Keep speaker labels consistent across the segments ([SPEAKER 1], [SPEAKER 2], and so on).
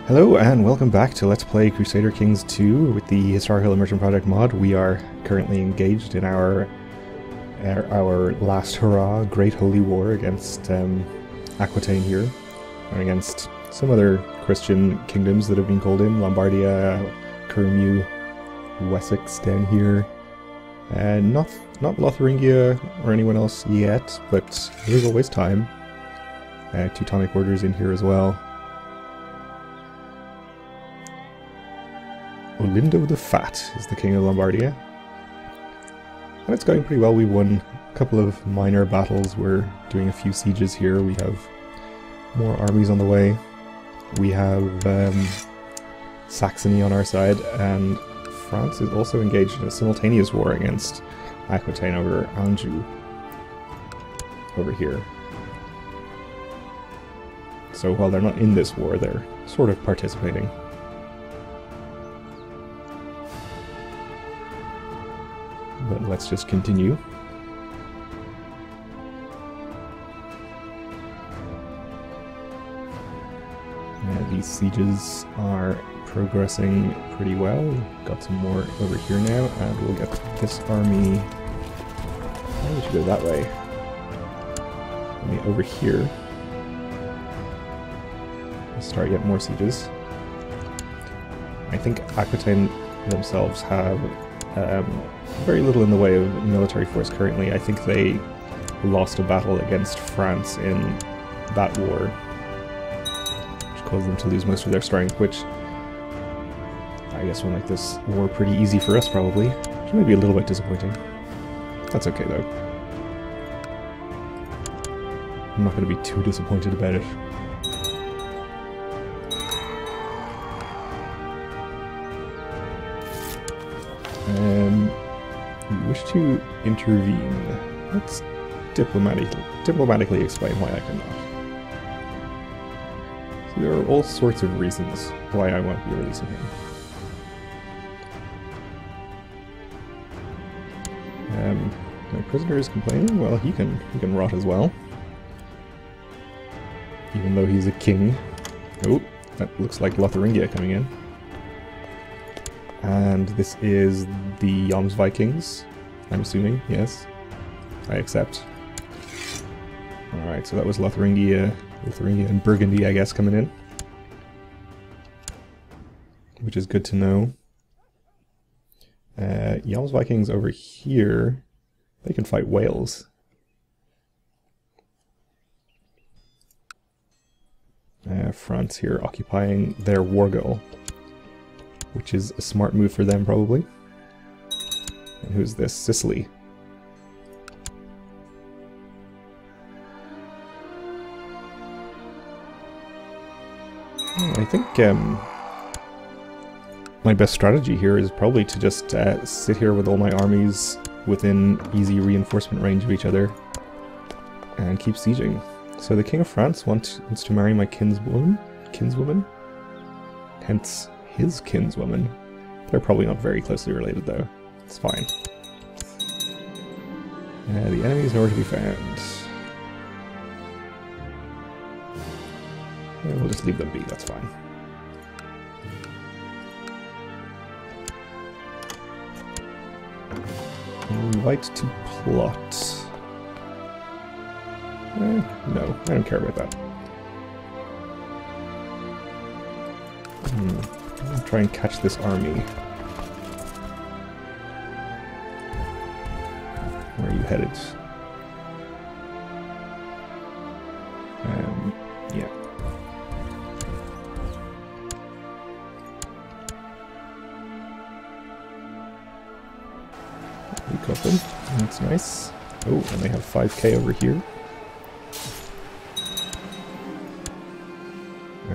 [SPEAKER 1] Hello and welcome back to Let's Play Crusader Kings 2 with the Historical Immersion Project mod. We are currently engaged in our last hurrah, Great Holy War against Aquitaine here, and against some other Christian kingdoms that have been called in, Lombardia, Curmu, Wessex down here, and not Lotharingia or anyone else yet, but there's always time. Teutonic Orders in here as well. Olindo the Fat is the king of Lombardia. And it's going pretty well. We won a couple of minor battles. We're doing a few sieges here. We have more armies on the way. We have Saxony on our side, and France is also engaged in a simultaneous war against Aquitaine over Anjou over here. So while they're not in this war, they're sort of participating. But let's just continue. These sieges are progressing pretty well. Got some more over here now, and we'll get this army. Why would you go that way? Army over here. We'll start getting more sieges. I think Aquitaine themselves have very little in the way of military force currently. I think they lost a battle against France in that war, which caused them to lose most of their strength, which I guess will make this war pretty easy for us probably, which may be a little bit disappointing. That's okay though. I'm not going to be too disappointed about it. You wish to intervene. Let's diplomatically explain why I cannot. So there are all sorts of reasons why I won't be releasing him. My prisoner is complaining. Well, he can rot as well, even though he's a king. Oh, that looks like Lotharingia coming in. And this is the Jomsvikings, I'm assuming, yes. I accept. Alright, so that was Lotharingia and Burgundy, I guess, coming in. Which is good to know. Jomsvikings over here, they can fight Wales. France here occupying their war goal, which is a smart move for them, probably. And who's this? Sicily. I think my best strategy here is probably to just sit here with all my armies within easy reinforcement range of each other and keep sieging. So the King of France wants to marry my kinswoman, hence his kinswoman. They're probably not very closely related though. It's fine. The enemy is nowhere to be found. Yeah, we'll just leave them be, that's fine. Invite to plot. No, I don't care about that. I'll try and catch this army. Where are you headed? Yeah. We got them. That's nice. Oh, and they have 5k over here.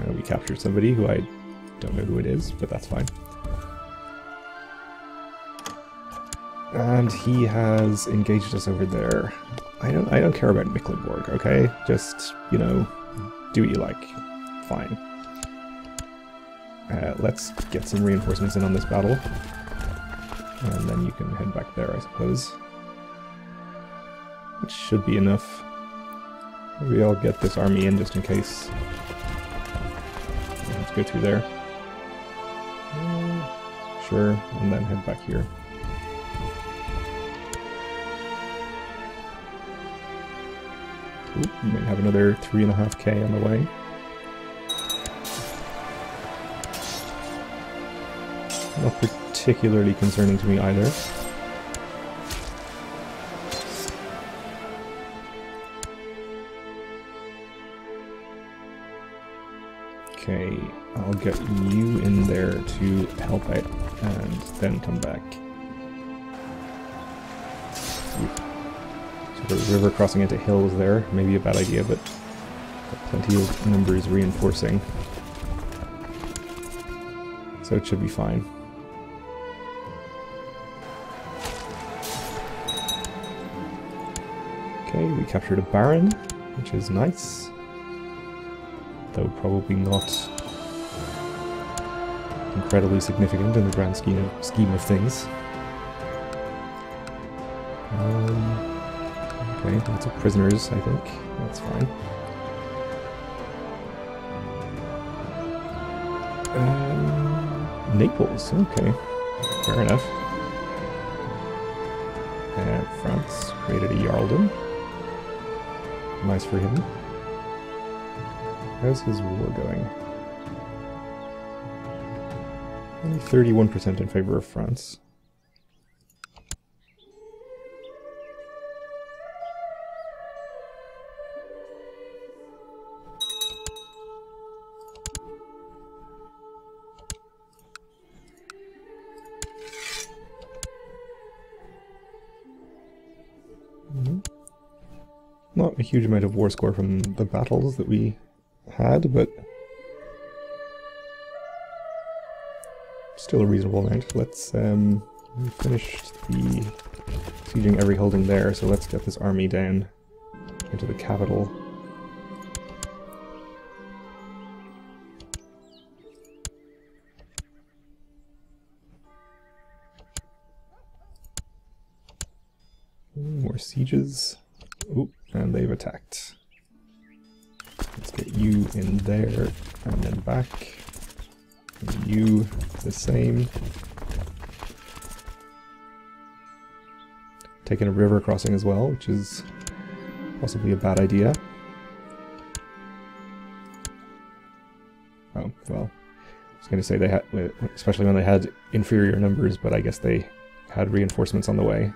[SPEAKER 1] We captured somebody who I don't know who it is, but that's fine. And he has engaged us over there. I don't care about Mecklenburg, okay? Just, you know, do what you like. Fine. Let's get some reinforcements in on this battle. And then you can head back there, I suppose. Which should be enough. Maybe I'll get this army in just in case. Let's go through there. Sure, and then head back here. Ooh, we might have another 3.5k on the way. Not particularly concerning to me either. Okay, I'll get you in there to help out and then come back. So the river crossing into hills there, maybe a bad idea, but got plenty of numbers reinforcing. So it should be fine. Okay, we captured a baron, which is nice. Though probably not incredibly significant in the grand scheme of things. Okay, lots of prisoners, I think. That's fine. Naples, okay. Fair enough. France created a Jarldom. Nice for him. How's his war going? Only 31% in favor of France. Not a huge amount of war score from the battles that we had, but still a reasonable amount. Let's we finished the sieging every holding there, so let's get this army down into the capital. More sieges. Oh, and they've attacked. Let's get you in there, and then back. And you the same. Taking a river crossing as well, which is possibly a bad idea. Oh, well. I was going to say they had, especially when they had inferior numbers, but I guess they had reinforcements on the way.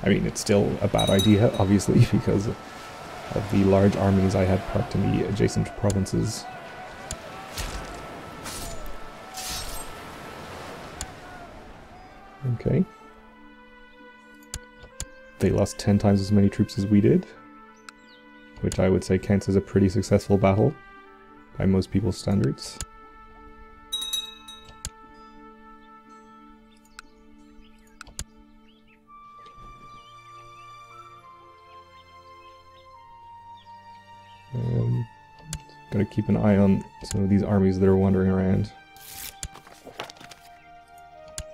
[SPEAKER 1] I mean, it's still a bad idea, obviously, because of the large armies I had parked in the adjacent provinces. Okay. They lost 10 times as many troops as we did, which I would say counts as a pretty successful battle by most people's standards. Gotta keep an eye on some of these armies that are wandering around.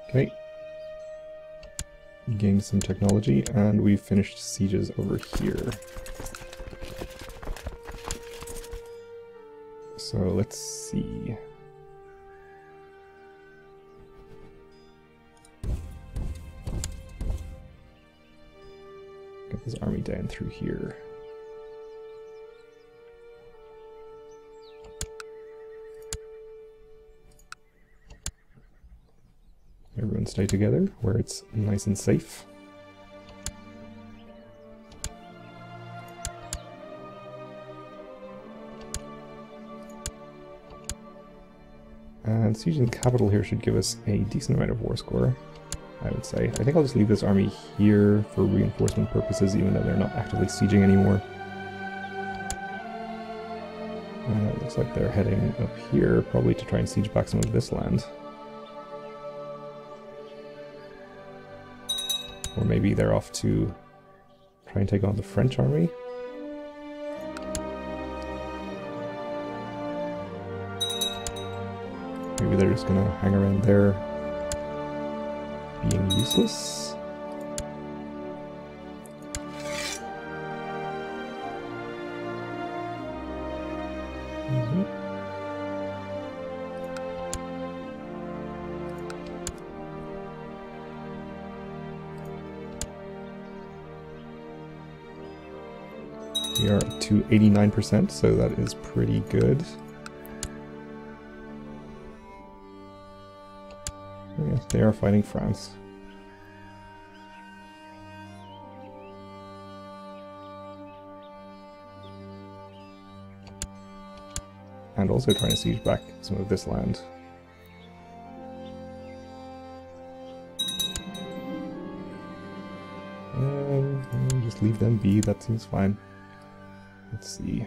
[SPEAKER 1] Okay. We gained some technology, and we finished sieges over here. So let's see. Get this army down through here. Everyone stay together where it's nice and safe. And sieging the capital here should give us a decent amount of war score, I would say. I think I'll just leave this army here for reinforcement purposes, even though they're not actively sieging anymore. It looks like they're heading up here, probably to try and siege back some of this land. Or maybe they're off to try and take on the French army. Maybe they're just gonna hang around there, being useless. Mhm. We are up to 89%, so that is pretty good. Oh, yeah, they are fighting France. And also trying to siege back some of this land. Just leave them be, that seems fine. Let's see.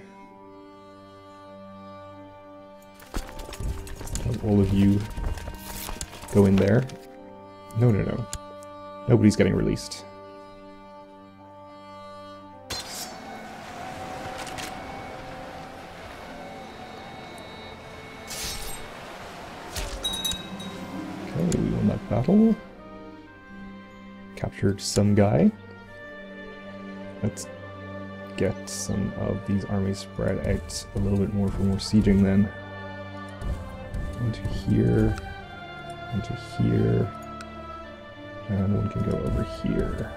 [SPEAKER 1] Have all of you go in there. No, no, no. Nobody's getting released. Okay, we won that battle. Captured some guy. Let's get some of these armies spread out a little bit more for more sieging then. Into here, into here, and one can go over here.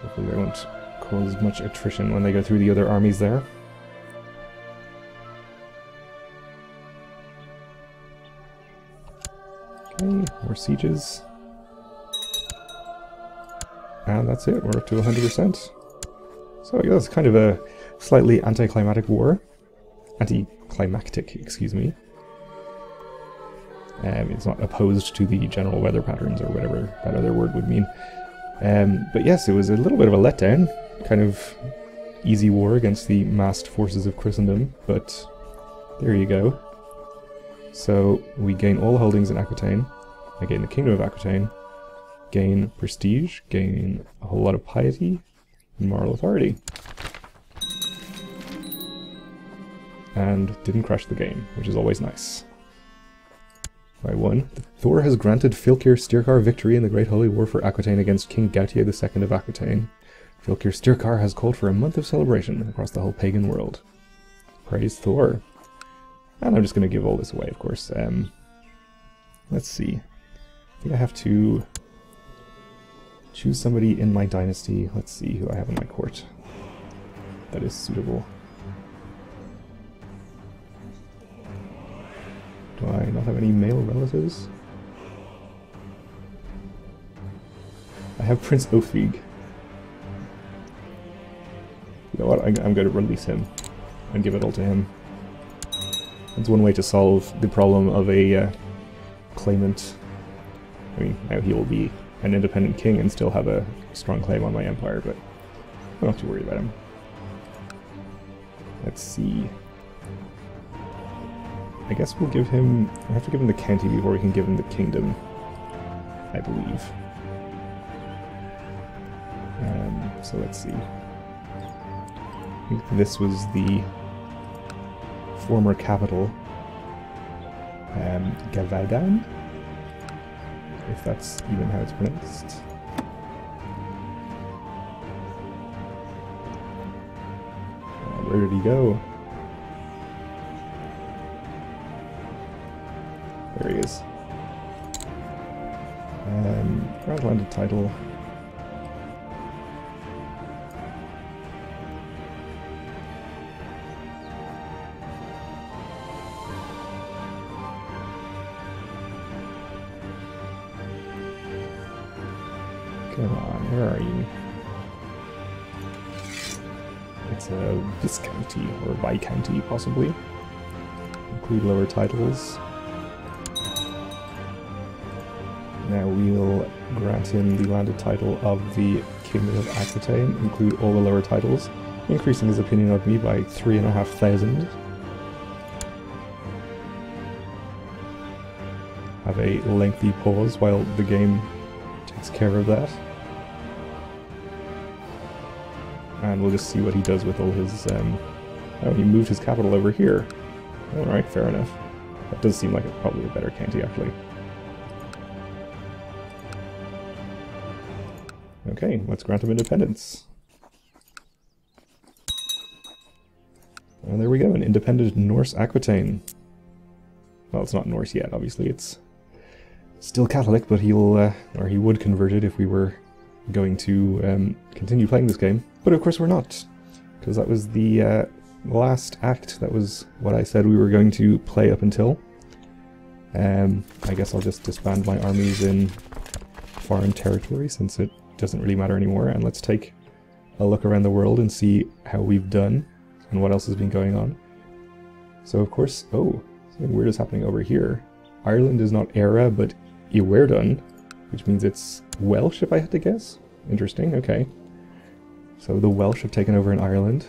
[SPEAKER 1] Hopefully they won't cause much attrition when they go through the other armies there. Okay, more sieges. And that's it, we're up to 100%. So I guess it's kind of a slightly anticlimactic war. Anticlimactic, excuse me. It's not opposed to the general weather patterns or whatever that other word would mean. But yes, it was a little bit of a letdown. Kind of easy war against the massed forces of Christendom, but there you go. So we gain all the holdings in Aquitaine. I gain the Kingdom of Aquitaine. Gain prestige, gain a whole lot of piety, and moral authority. And didn't crash the game, which is always nice. I won. Thor has granted Fylkir Styrkar victory in the Great Holy War for Aquitaine against King Gautier II of Aquitaine. Fylkir Styrkar has called for a month of celebration across the whole pagan world. Praise Thor. And I'm just going to give all this away, of course. Let's see. I think I have to choose somebody in my dynasty. Let's see who I have in my court that is suitable. Do I not have any male relatives? I have Prince Ofig. You know what? I'm going to release him and give it all to him. That's one way to solve the problem of a claimant. I mean, now he will be an independent king and still have a strong claim on my empire, but I don't have to worry about him. Let's see. I guess we'll give him... I have to give him the county before we can give him the kingdom, I believe. So let's see. I think this was the former capital, Gavaudan? If that's even how it's pronounced. Where did he go? There he is. Grand landed title. Come on, where are you? It's a viscounty, or viscounty, possibly. Include lower titles. Now we'll grant him the landed title of the Kingdom of Aquitaine, include all the lower titles, increasing his opinion of me by 3,500. Have a lengthy pause while the game takes care of that. And we'll just see what he does with all his... Oh, he moved his capital over here. Alright, fair enough. That does seem like probably a better county, actually. Okay, let's grant him independence. And there we go, an independent Norse Aquitaine. Well, it's not Norse yet, obviously. It's still Catholic, but he'll, or he would convert it if we were going to continue playing this game. But of course we're not, because that was the last act. That was what I said we were going to play up until. I guess I'll just disband my armies in foreign territory, since it doesn't really matter anymore, and let's take a look around the world and see how we've done and what else has been going on. So of course, oh, something weird is happening over here. Ireland is not Era, but Iwerddon, which means it's Welsh, if I had to guess. Interesting, okay. So the Welsh have taken over in Ireland.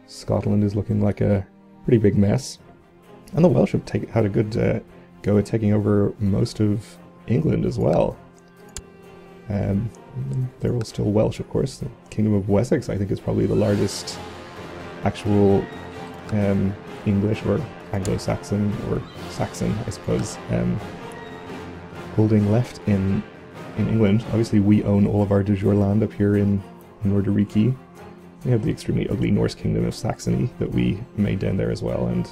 [SPEAKER 1] Scotland is looking like a pretty big mess. And the Welsh have had a good go at taking over most of England as well. They're all still Welsh, of course. The Kingdom of Wessex, I think, is probably the largest actual English or Anglo-Saxon, or Saxon, I suppose, holding left in England. Obviously, we own all of our de jure land up here in Nordiriki. We have the extremely ugly Norse Kingdom of Saxony that we made down there as well, and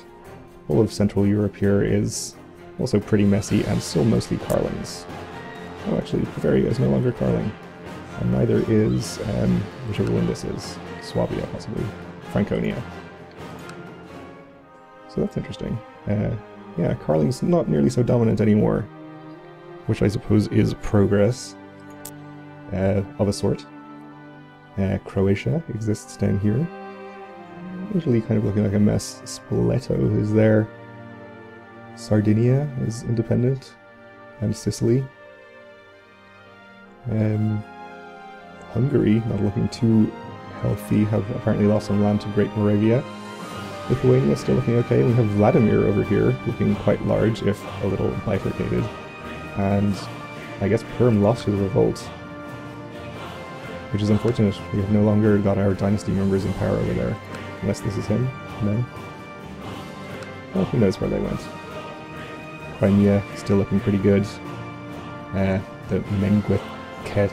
[SPEAKER 1] all of Central Europe here is also pretty messy and still mostly Carlings. Oh, actually, Bavaria is no longer Carling, and neither is whichever one this is, Swabia, possibly, Franconia. So that's interesting. Yeah, Carling's not nearly so dominant anymore, which I suppose is progress of a sort. Croatia exists down here. Italy kind of looking like a mess. Spoleto is there. Sardinia is independent. And Sicily. Hungary, not looking too healthy, have apparently lost some land to Great Moravia. Lithuania still looking okay. We have Vladimir over here, looking quite large, if a little bifurcated. And I guess Perm lost his revolt, which is unfortunate. We have no longer got our dynasty members in power over there. Unless this is him? No? Well, who knows where they went. Crimea, still looking pretty good. The Menguet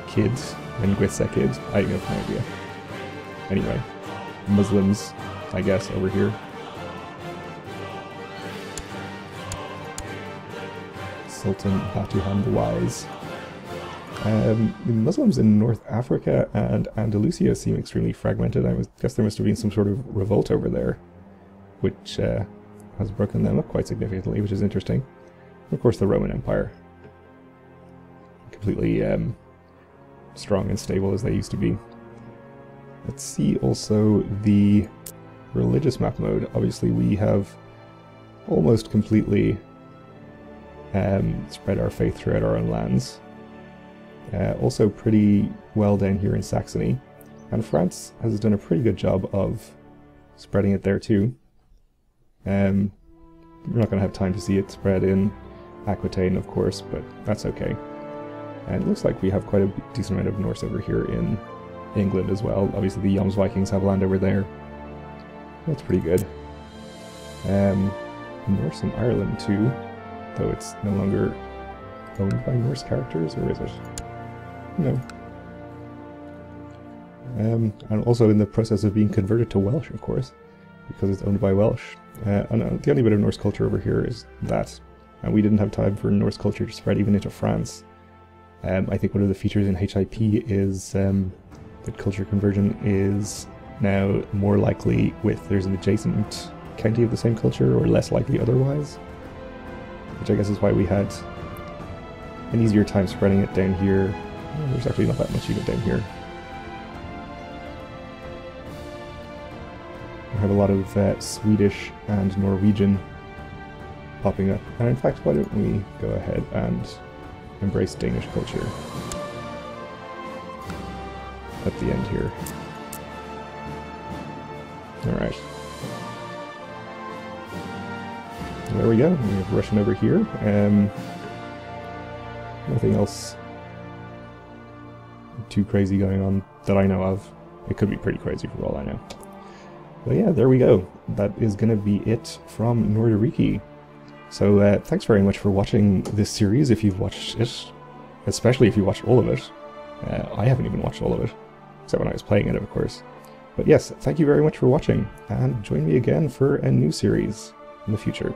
[SPEAKER 1] kids, I have no idea. Anyway, Muslims, I guess, over here. Sultan Batuhan the Wise. The Muslims in North Africa and Andalusia seem extremely fragmented. I guess there must have been some sort of revolt over there, which has broken them up quite significantly, which is interesting. Of course, the Roman Empire. Completely strong and stable as they used to be. Let's see also the religious map mode. Obviously, we have almost completely spread our faith throughout our own lands. Also pretty well down here in Saxony, and France has done a pretty good job of spreading it there too. We're not going to have time to see it spread in Aquitaine, of course, but that's okay. And it looks like we have quite a decent amount of Norse over here in England as well. Obviously the Jomsvikings have land over there. That's pretty good. Norse in Ireland too, though it's no longer owned by Norse characters, or is it? No. And also in the process of being converted to Welsh, of course, because it's owned by Welsh. And the only bit of Norse culture over here is that. And we didn't have time for Norse culture to spread even into France. I think one of the features in HIP is that culture conversion is now more likely with there's an adjacent county of the same culture, or less likely otherwise. Which I guess is why we had an easier time spreading it down here. Well, there's actually not that much even down here. We have a lot of Swedish and Norwegian popping up. And in fact, why don't we go ahead and embrace Danish culture at the end here. Alright. There we go. We have Russian over here. Nothing else too crazy going on that I know of. It could be pretty crazy for all I know. But yeah, there we go. That is going to be it from Nordiriki. So thanks very much for watching this series, if you've watched it. Especially if you watched all of it. I haven't even watched all of it, except when I was playing it, of course. But yes, thank you very much for watching, and join me again for a new series in the future.